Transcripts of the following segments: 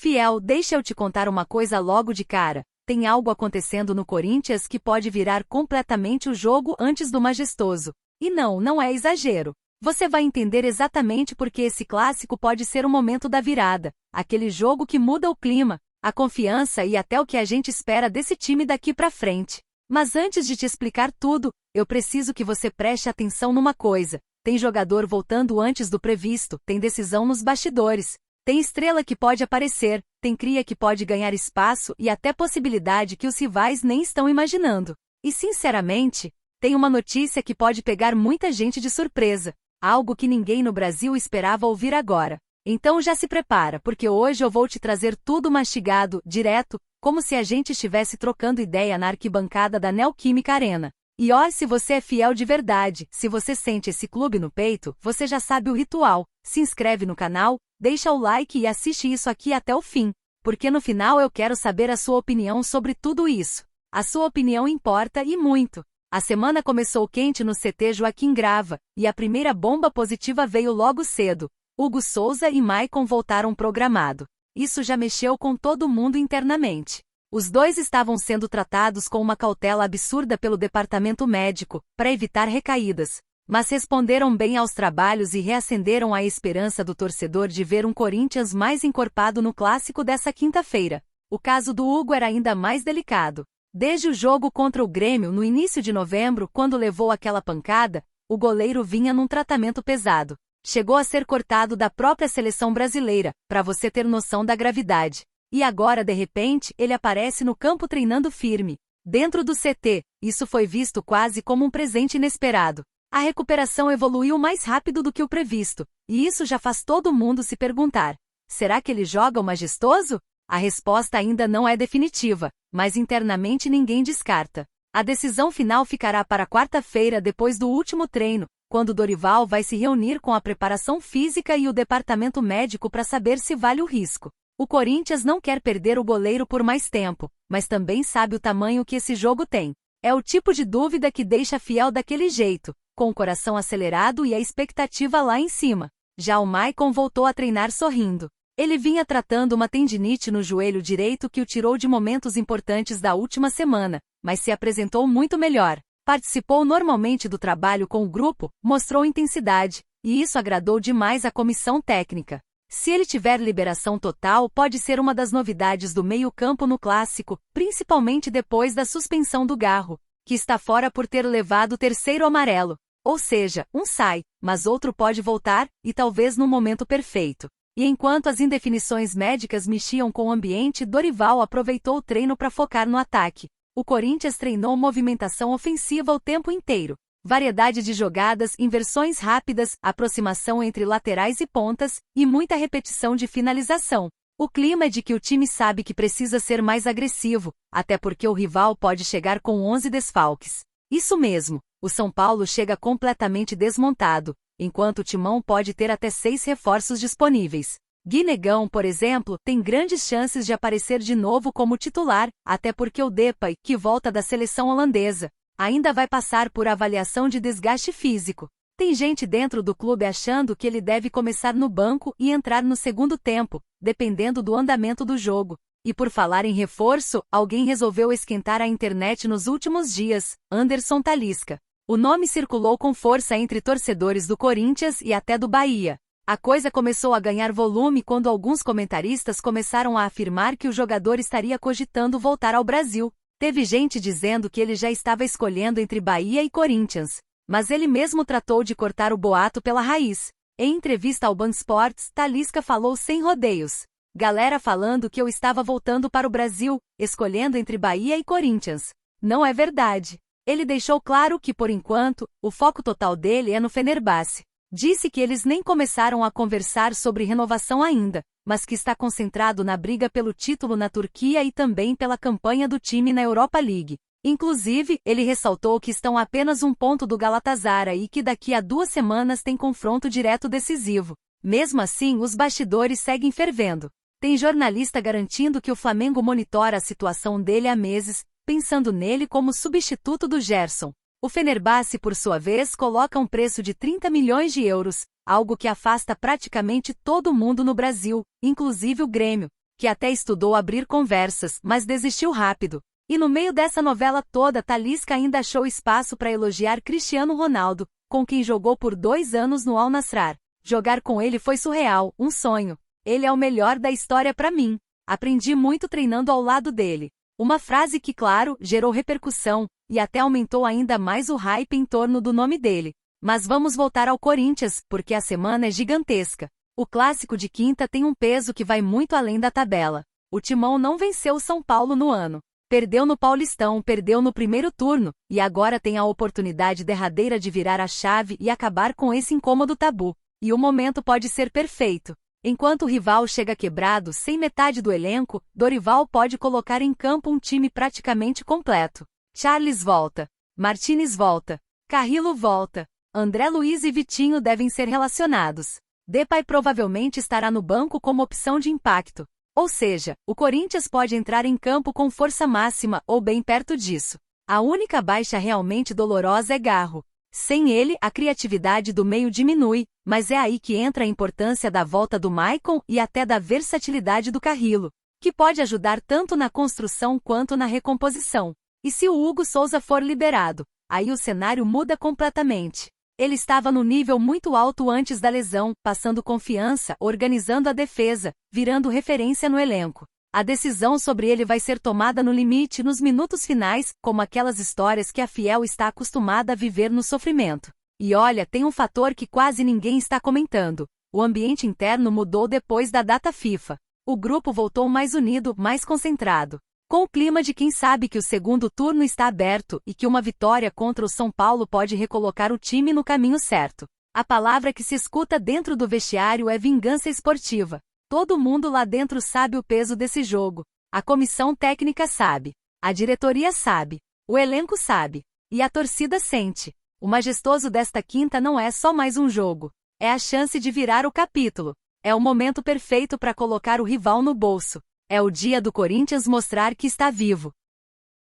Fiel, deixa eu te contar uma coisa logo de cara. Tem algo acontecendo no Corinthians que pode virar completamente o jogo antes do majestoso. E não é exagero. Você vai entender exatamente porque esse clássico pode ser o momento da virada. Aquele jogo que muda o clima, a confiança e até o que a gente espera desse time daqui pra frente. Mas antes de te explicar tudo, eu preciso que você preste atenção numa coisa. Tem jogador voltando antes do previsto, tem decisão nos bastidores. Tem estrela que pode aparecer, tem cria que pode ganhar espaço e até possibilidade que os rivais nem estão imaginando. E sinceramente, tem uma notícia que pode pegar muita gente de surpresa, algo que ninguém no Brasil esperava ouvir agora. Então já se prepara, porque hoje eu vou te trazer tudo mastigado, direto, como se a gente estivesse trocando ideia na arquibancada da Neoquímica Arena. E ó, se você é fiel de verdade, se você sente esse clube no peito, você já sabe o ritual. Se inscreve no canal, deixa o like e assiste isso aqui até o fim, porque no final eu quero saber a sua opinião sobre tudo isso. A sua opinião importa e muito. A semana começou quente no CT Joaquim Grava, e a primeira bomba positiva veio logo cedo. Hugo Souza e Maicon voltaram programado. Isso já mexeu com todo mundo internamente. Os dois estavam sendo tratados com uma cautela absurda pelo departamento médico, para evitar recaídas. Mas responderam bem aos trabalhos e reacenderam a esperança do torcedor de ver um Corinthians mais encorpado no clássico dessa quinta-feira. O caso do Hugo era ainda mais delicado. Desde o jogo contra o Grêmio no início de novembro, quando levou aquela pancada, o goleiro vinha num tratamento pesado. Chegou a ser cortado da própria seleção brasileira, para você ter noção da gravidade. E agora, de repente, ele aparece no campo treinando firme. Dentro do CT, isso foi visto quase como um presente inesperado. A recuperação evoluiu mais rápido do que o previsto, e isso já faz todo mundo se perguntar: será que ele joga o majestoso? A resposta ainda não é definitiva, mas internamente ninguém descarta. A decisão final ficará para quarta-feira depois do último treino, quando Dorival vai se reunir com a preparação física e o departamento médico para saber se vale o risco. O Corinthians não quer perder o goleiro por mais tempo, mas também sabe o tamanho que esse jogo tem. É o tipo de dúvida que deixa Fiel daquele jeito, com o coração acelerado e a expectativa lá em cima. Já o Maicon voltou a treinar sorrindo. Ele vinha tratando uma tendinite no joelho direito que o tirou de momentos importantes da última semana, mas se apresentou muito melhor. Participou normalmente do trabalho com o grupo, mostrou intensidade, e isso agradou demais a comissão técnica. Se ele tiver liberação total, pode ser uma das novidades do meio-campo no clássico, principalmente depois da suspensão do Garro, que está fora por ter levado o terceiro amarelo. Ou seja, um sai, mas outro pode voltar, e talvez no momento perfeito. E enquanto as indefinições médicas mexiam com o ambiente, Dorival aproveitou o treino para focar no ataque. O Corinthians treinou movimentação ofensiva o tempo inteiro. Variedade de jogadas, inversões rápidas, aproximação entre laterais e pontas, e muita repetição de finalização. O clima é de que o time sabe que precisa ser mais agressivo, até porque o rival pode chegar com 11 desfalques. Isso mesmo, o São Paulo chega completamente desmontado, enquanto o Timão pode ter até 6 reforços disponíveis. Guinegão, por exemplo, tem grandes chances de aparecer de novo como titular, até porque o Depay, que volta da seleção holandesa, ainda vai passar por avaliação de desgaste físico. Tem gente dentro do clube achando que ele deve começar no banco e entrar no segundo tempo, dependendo do andamento do jogo. E por falar em reforço, alguém resolveu esquentar a internet nos últimos dias: Anderson Talisca. O nome circulou com força entre torcedores do Corinthians e até do Bahia. A coisa começou a ganhar volume quando alguns comentaristas começaram a afirmar que o jogador estaria cogitando voltar ao Brasil. Teve gente dizendo que ele já estava escolhendo entre Bahia e Corinthians, mas ele mesmo tratou de cortar o boato pela raiz. Em entrevista ao Band Sports, Talisca falou sem rodeios: galera falando que eu estava voltando para o Brasil, escolhendo entre Bahia e Corinthians. Não é verdade. Ele deixou claro que, por enquanto, o foco total dele é no Fenerbahçe. Disse que eles nem começaram a conversar sobre renovação ainda, mas que está concentrado na briga pelo título na Turquia e também pela campanha do time na Europa League. Inclusive, ele ressaltou que estão a apenas um ponto do Galatasaray e que daqui a 2 semanas tem confronto direto decisivo. Mesmo assim, os bastidores seguem fervendo. Tem jornalista garantindo que o Flamengo monitora a situação dele há meses, pensando nele como substituto do Gerson. O Fenerbahçe, por sua vez, coloca um preço de 30 milhões de euros, algo que afasta praticamente todo mundo no Brasil, inclusive o Grêmio, que até estudou abrir conversas, mas desistiu rápido. E no meio dessa novela toda, Talisca ainda achou espaço para elogiar Cristiano Ronaldo, com quem jogou por 2 anos no Al Nassr. Jogar com ele foi surreal, um sonho. Ele é o melhor da história para mim. Aprendi muito treinando ao lado dele. Uma frase que, claro, gerou repercussão, e até aumentou ainda mais o hype em torno do nome dele. Mas vamos voltar ao Corinthians, porque a semana é gigantesca. O clássico de quinta tem um peso que vai muito além da tabela. O Timão não venceu o São Paulo no ano. Perdeu no Paulistão, perdeu no primeiro turno, e agora tem a oportunidade derradeira de virar a chave e acabar com esse incômodo tabu. E o momento pode ser perfeito. Enquanto o rival chega quebrado, sem metade do elenco, Dorival pode colocar em campo um time praticamente completo. Charles volta. Martínez volta. Carrillo volta. André Luiz e Vitinho devem ser relacionados. Depay provavelmente estará no banco como opção de impacto. Ou seja, o Corinthians pode entrar em campo com força máxima ou bem perto disso. A única baixa realmente dolorosa é Garro. Sem ele, a criatividade do meio diminui, mas é aí que entra a importância da volta do Maicon e até da versatilidade do Carrillo, que pode ajudar tanto na construção quanto na recomposição. E se o Hugo Souza for liberado, aí o cenário muda completamente. Ele estava no nível muito alto antes da lesão, passando confiança, organizando a defesa, virando referência no elenco. A decisão sobre ele vai ser tomada no limite, nos minutos finais, como aquelas histórias que a Fiel está acostumada a viver no sofrimento. E olha, tem um fator que quase ninguém está comentando. O ambiente interno mudou depois da data FIFA. O grupo voltou mais unido, mais concentrado. Com o clima de quem sabe que o segundo turno está aberto e que uma vitória contra o São Paulo pode recolocar o time no caminho certo. A palavra que se escuta dentro do vestiário é vingança esportiva. Todo mundo lá dentro sabe o peso desse jogo. A comissão técnica sabe. A diretoria sabe. O elenco sabe. E a torcida sente. O majestoso desta quinta não é só mais um jogo. É a chance de virar o capítulo. É o momento perfeito para colocar o rival no bolso. É o dia do Corinthians mostrar que está vivo.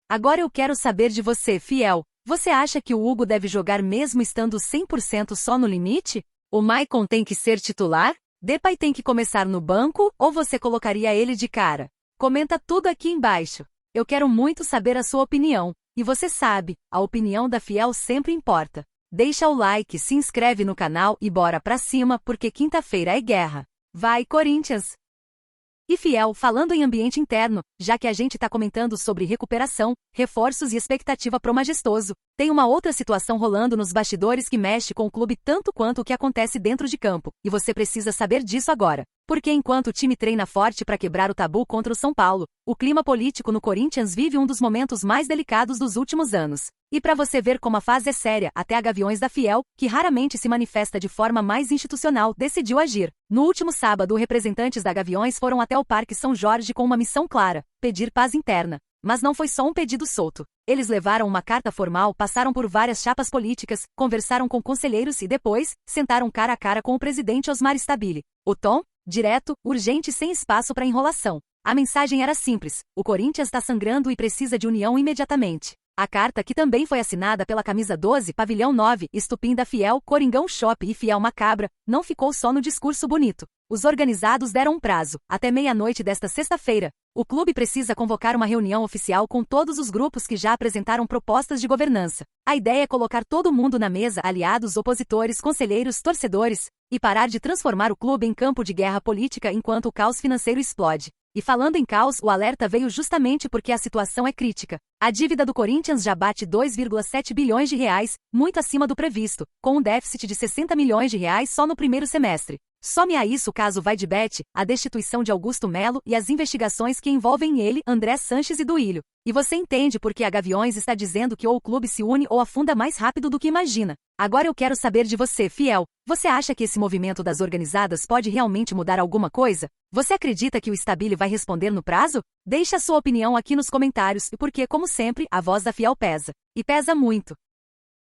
Agora eu quero saber de você, Fiel. Você acha que o Hugo deve jogar mesmo estando 100% só no limite? O Maicon tem que ser titular? Depay tem que começar no banco, ou você colocaria ele de cara? Comenta tudo aqui embaixo. Eu quero muito saber a sua opinião. E você sabe, a opinião da Fiel sempre importa. Deixa o like, se inscreve no canal e bora pra cima porque quinta-feira é guerra. Vai, Corinthians! E Fiel, falando em ambiente interno, já que a gente tá comentando sobre recuperação, reforços e expectativa pro majestoso, tem uma outra situação rolando nos bastidores que mexe com o clube tanto quanto o que acontece dentro de campo, e você precisa saber disso agora. Porque enquanto o time treina forte para quebrar o tabu contra o São Paulo, o clima político no Corinthians vive um dos momentos mais delicados dos últimos anos. E para você ver como a fase é séria, até a Gaviões da Fiel, que raramente se manifesta de forma mais institucional, decidiu agir. No último sábado, representantes da Gaviões foram até o Parque São Jorge com uma missão clara: pedir paz interna. Mas não foi só um pedido solto. Eles levaram uma carta formal, passaram por várias chapas políticas, conversaram com conselheiros e depois, sentaram cara a cara com o presidente Osmar Stabile. O tom? Direto, urgente e sem espaço para enrolação. A mensagem era simples: o Corinthians está sangrando e precisa de união imediatamente. A carta, que também foi assinada pela Camisa 12, Pavilhão 9, Estupim da Fiel, Coringão Shop e Fiel Macabra, não ficou só no discurso bonito. Os organizados deram um prazo, até meia-noite desta sexta-feira. O clube precisa convocar uma reunião oficial com todos os grupos que já apresentaram propostas de governança. A ideia é colocar todo mundo na mesa, aliados, opositores, conselheiros, torcedores, e parar de transformar o clube em campo de guerra política enquanto o caos financeiro explode. E falando em caos, o alerta veio justamente porque a situação é crítica. A dívida do Corinthians já bate 2,7 bilhões de reais, muito acima do previsto, com um déficit de 60 milhões de reais só no primeiro semestre. Some a isso o caso Vaidbet, a destituição de Augusto Melo e as investigações que envolvem ele, André Sanches e Duílio. E você entende por que a Gaviões está dizendo que ou o clube se une ou afunda mais rápido do que imagina. Agora eu quero saber de você, Fiel. Você acha que esse movimento das organizadas pode realmente mudar alguma coisa? Você acredita que o Stabile vai responder no prazo? Deixe a sua opinião aqui nos comentários, porque, como sempre, a voz da Fiel pesa. E pesa muito.